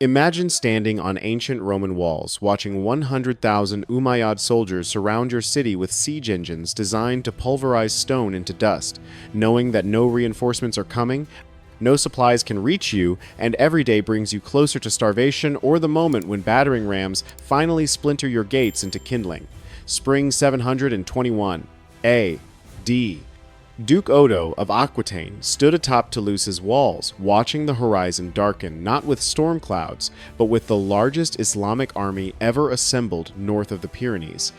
Imagine standing on ancient Roman walls, watching 100,000 Umayyad soldiers surround your city with siege engines designed to pulverize stone into dust, knowing that no reinforcements are coming, no supplies can reach you, and every day brings you closer to starvation or the moment when battering rams finally splinter your gates into kindling. Spring 721. A.D. Duke Odo of Aquitaine stood atop Toulouse's walls, watching the horizon darken not with storm clouds, but with the largest Islamic army ever assembled north of the Pyrenees.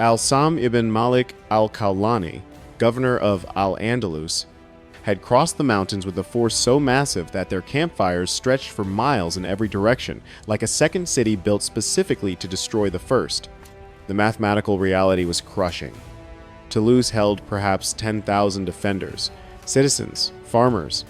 Al-Sam ibn Malik al-Khawlani, governor of al-Andalus, had crossed the mountains with a force so massive that their campfires stretched for miles in every direction, like a second city built specifically to destroy the first. The mathematical reality was crushing. Toulouse held perhaps 10,000 defenders, citizens, farmers,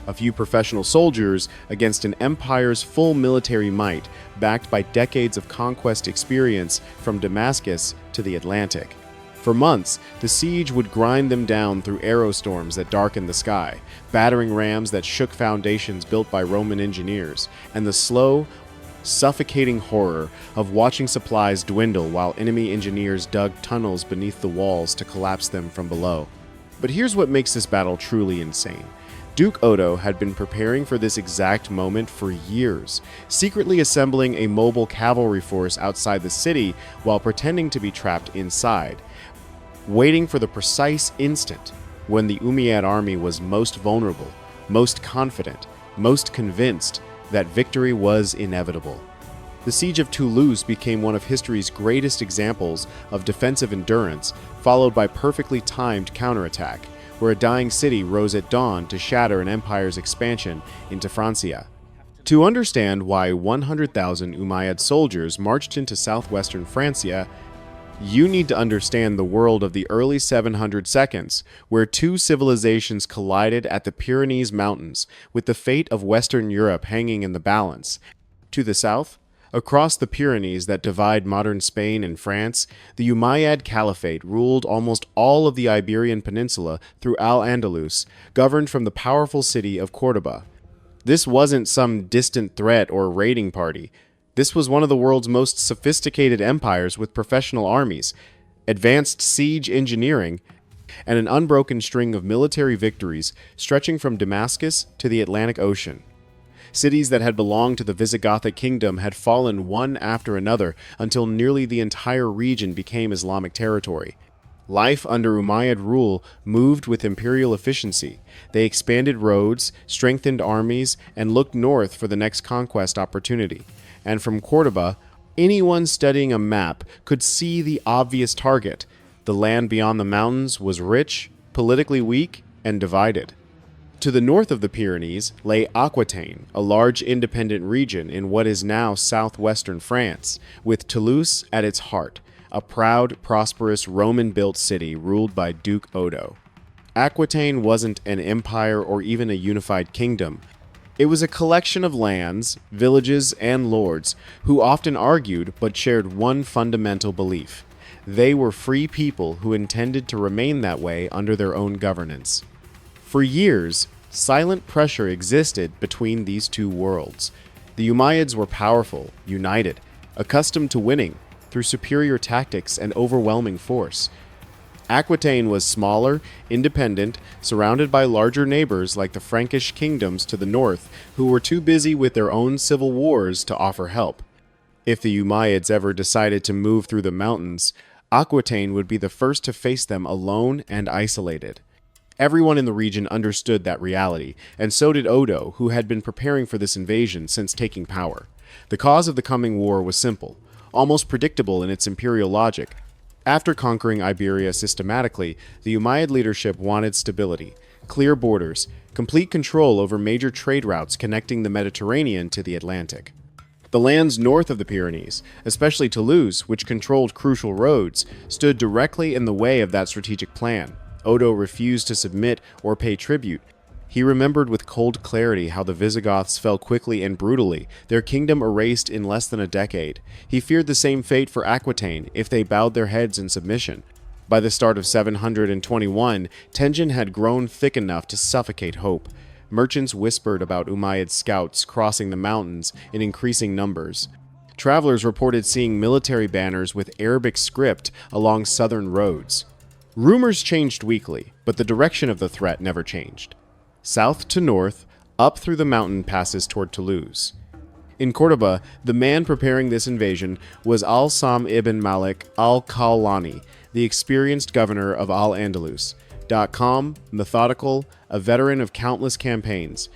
a few professional soldiers against an empire's full military might, backed by decades of conquest experience from Damascus to the Atlantic. For months, the siege would grind them down through arrow storms that darkened the sky, battering rams that shook foundations built by Roman engineers, and the slow, suffocating horror of watching supplies dwindle while enemy engineers dug tunnels beneath the walls to collapse them from below. But here's what makes this battle truly insane. Duke Odo had been preparing for this exact moment for years, secretly assembling a mobile cavalry force outside the city while pretending to be trapped inside, waiting for the precise instant when the Umayyad army was most vulnerable, most confident, most convinced that victory was inevitable. The siege of Toulouse became one of history's greatest examples of defensive endurance, followed by perfectly timed counterattack, where a dying city rose at dawn to shatter an empire's expansion into Francia. To understand why 100,000 Umayyad soldiers marched into southwestern Francia, you need to understand the world of the early 700 seconds, where two civilizations collided at the Pyrenees Mountains, with the fate of Western Europe hanging in the balance. To the south, across the Pyrenees that divide modern Spain and France, the Umayyad Caliphate ruled almost all of the Iberian Peninsula through al-Andalus, governed from the powerful city of Córdoba. This wasn't some distant threat or raiding party. This was one of the world's most sophisticated empires with professional armies, advanced siege engineering, and an unbroken string of military victories stretching from Damascus to the Atlantic Ocean. Cities that had belonged to the Visigothic kingdom had fallen one after another until nearly the entire region became Islamic territory. Life under Umayyad rule moved with imperial efficiency. They expanded roads, strengthened armies, and looked north for the next conquest opportunity. And from Córdoba, anyone studying a map could see the obvious target. The land beyond the mountains was rich, politically weak, and divided. To the north of the Pyrenees lay Aquitaine, a large independent region in what is now southwestern France, with Toulouse at its heart, a proud, prosperous Roman-built city ruled by Duke Odo. Aquitaine wasn't an empire or even a unified kingdom. It was a collection of lands, villages, and lords who often argued but shared one fundamental belief. They were free people who intended to remain that way under their own governance. For years, silent pressure existed between these two worlds. The Umayyads were powerful, united, accustomed to winning through superior tactics and overwhelming force. Aquitaine was smaller, independent, surrounded by larger neighbors like the Frankish kingdoms to the north, who were too busy with their own civil wars to offer help. If the Umayyads ever decided to move through the mountains, Aquitaine would be the first to face them alone and isolated. Everyone in the region understood that reality, and so did Odo, who had been preparing for this invasion since taking power. The cause of the coming war was simple, almost predictable in its imperial logic. After conquering Iberia systematically, the Umayyad leadership wanted stability, clear borders, complete control over major trade routes connecting the Mediterranean to the Atlantic. The lands north of the Pyrenees, especially Toulouse, which controlled crucial roads, stood directly in the way of that strategic plan. Odo refused to submit or pay tribute. He remembered with cold clarity how the Visigoths fell quickly and brutally, their kingdom erased in less than a decade. He feared the same fate for Aquitaine if they bowed their heads in submission. By the start of 721, tension had grown thick enough to suffocate hope. Merchants whispered about Umayyad scouts crossing the mountains in increasing numbers. Travelers reported seeing military banners with Arabic script along southern roads. Rumors changed weekly, but the direction of the threat never changed. South to north, up through the mountain passes toward Toulouse. In Cordoba, the man preparing this invasion was al-Sam ibn Malik al-Khawlani, the experienced governor of al-Andalus. Calm, methodical, a veteran of countless campaigns.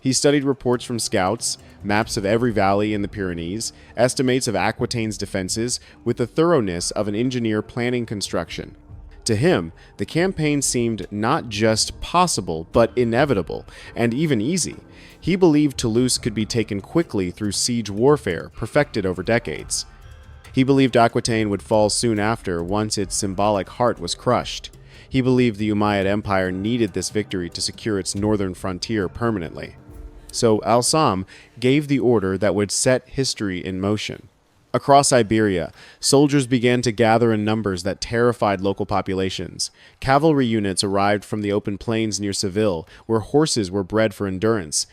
He studied reports from scouts, maps of every valley in the Pyrenees, estimates of Aquitaine's defenses, with the thoroughness of an engineer planning construction. To him, the campaign seemed not just possible, but inevitable, and even easy. He believed Toulouse could be taken quickly through siege warfare, perfected over decades. He believed Aquitaine would fall soon after, once its symbolic heart was crushed. He believed the Umayyad Empire needed this victory to secure its northern frontier permanently. So al-Sam gave the order that would set history in motion. Across Iberia, soldiers began to gather in numbers that terrified local populations. Cavalry units arrived from the open plains near Seville, where horses were bred for endurance.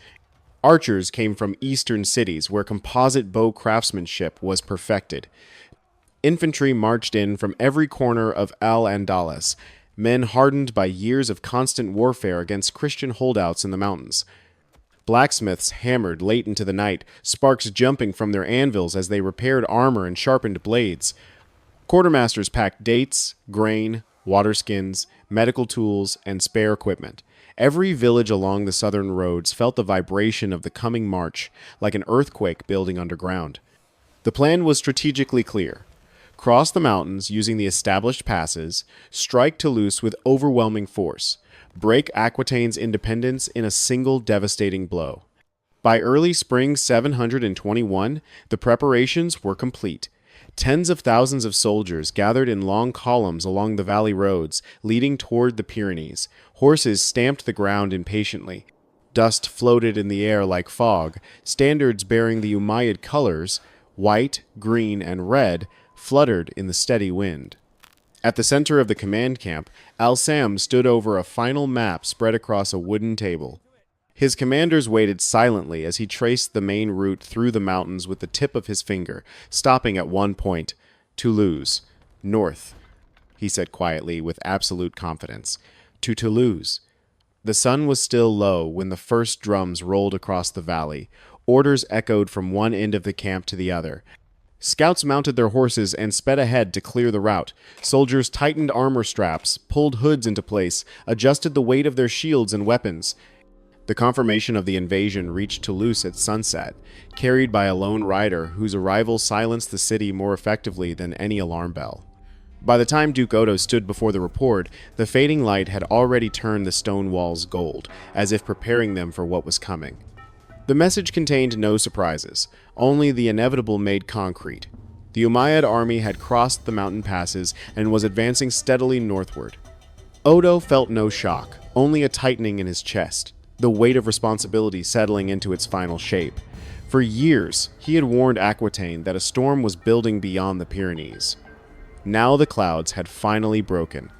Archers came from eastern cities, where composite bow craftsmanship was perfected. Infantry marched in from every corner of al-Andalus, men hardened by years of constant warfare against Christian holdouts in the mountains. Blacksmiths hammered late into the night, sparks jumping from their anvils as they repaired armor and sharpened blades. Quartermasters packed dates, grain, water skins, medical tools, and spare equipment. Every village along the southern roads felt the vibration of the coming march, like an earthquake building underground. The plan was strategically clear. Cross the mountains using the established passes, strike Toulouse with overwhelming force, break Aquitaine's independence in a single devastating blow. By early spring 721, the preparations were complete. Tens of thousands of soldiers gathered in long columns along the valley roads leading toward the Pyrenees. Horses stamped the ground impatiently. Dust floated in the air like fog. Standards bearing the Umayyad colors, white, green, and red, fluttered in the steady wind. At the center of the command camp, al-Sam stood over a final map spread across a wooden table. His commanders waited silently as he traced the main route through the mountains with the tip of his finger, stopping at one point. Toulouse. North, he said quietly with absolute confidence. To Toulouse. The sun was still low when the first drums rolled across the valley. Orders echoed from one end of the camp to the other. Scouts mounted their horses and sped ahead to clear the route. Soldiers tightened armor straps, pulled hoods into place, adjusted the weight of their shields and weapons. The confirmation of the invasion reached Toulouse at sunset, carried by a lone rider whose arrival silenced the city more effectively than any alarm bell. By the time Duke Odo stood before the report, the fading light had already turned the stone walls gold, as if preparing them for what was coming. The message contained no surprises, only the inevitable made concrete. The Umayyad army had crossed the mountain passes and was advancing steadily northward. Odo felt no shock, only a tightening in his chest, the weight of responsibility settling into its final shape. For years, he had warned Aquitaine that a storm was building beyond the Pyrenees. Now the clouds had finally broken.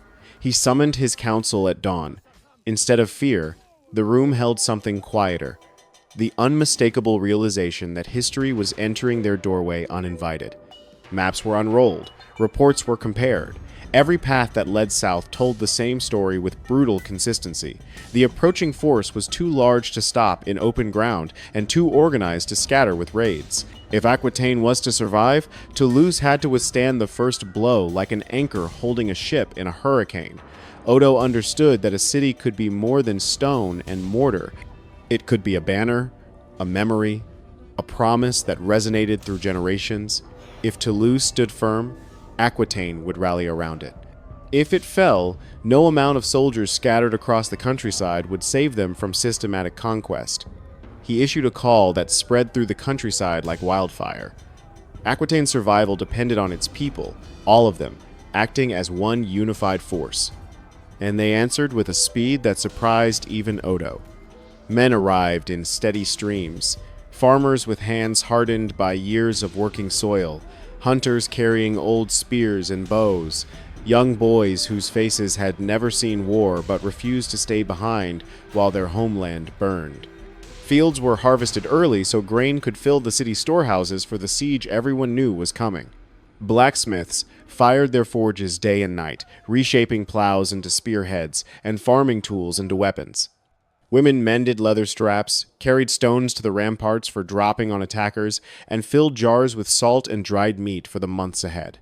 He summoned his council at dawn. Instead of fear, the room held something quieter. The unmistakable realization that history was entering their doorway uninvited. Maps were unrolled, reports were compared. Every path that led south told the same story with brutal consistency. The approaching force was too large to stop in open ground and too organized to scatter with raids. If Aquitaine was to survive, Toulouse had to withstand the first blow like an anchor holding a ship in a hurricane. Odo understood that a city could be more than stone and mortar. It could be a banner, a memory, a promise that resonated through generations. If Toulouse stood firm, Aquitaine would rally around it. If it fell, no amount of soldiers scattered across the countryside would save them from systematic conquest. He issued a call that spread through the countryside like wildfire. Aquitaine's survival depended on its people, all of them, acting as one unified force. And they answered with a speed that surprised even Odo. Men arrived in steady streams, farmers with hands hardened by years of working soil, hunters carrying old spears and bows, young boys whose faces had never seen war but refused to stay behind while their homeland burned. Fields were harvested early so grain could fill the city storehouses for the siege everyone knew was coming. Blacksmiths fired their forges day and night, reshaping plows into spearheads and farming tools into weapons. Women mended leather straps, carried stones to the ramparts for dropping on attackers, and filled jars with salt and dried meat for the months ahead.